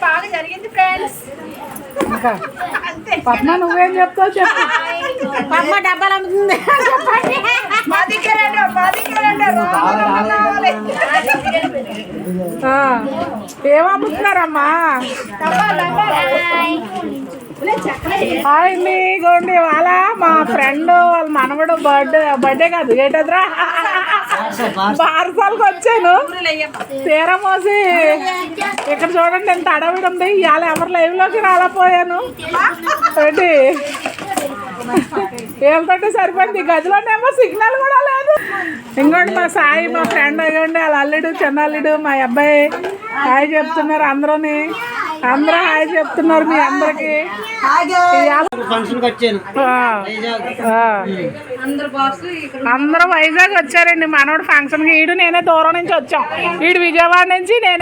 బాగా జరిగింది ఫ్రెండ్స్. పద్మ నువ్వేం చెప్తావు చెప్పు. పద్మ డబ్బాలు అమ్ముతుంది. ఏమమ్ముతున్నారమ్మా? హాయ్ అండి, ఇగోండి వాళ్ళ మా ఫ్రెండ్ వాళ్ళ మనవడు బర్త్డే కాదు ఏంటద్రా బారసాలకు వచ్చాను. తీరా మోసి ఇక్కడ చూడండి ఎంత అడవిడి ఉంది. ఇవాళ ఎవరు లైవ్లోకి రాలేకపోయాను. ఏంటి ఏమిటంటే సరిపోయింది. గదిలోనేమో సిగ్నల్ కూడా లేదు. ఇంకోండి మా సాయి మా ఫ్రెండ్ ఇవ్వండి వాళ్ళ అల్లుడు చిన్న అల్లుడు మా అబ్బాయి హాయ్ చెప్తున్నారు. అందరూ హాయ్ చెప్తున్నారు మీ అందరికి. అందరూ వైజాగ్ వచ్చారండి మనోడు ఫంక్షన్కి. ఈడు నేనే దూరం నుంచి వచ్చాం. ఈడు విజయవాడ నుంచి నేను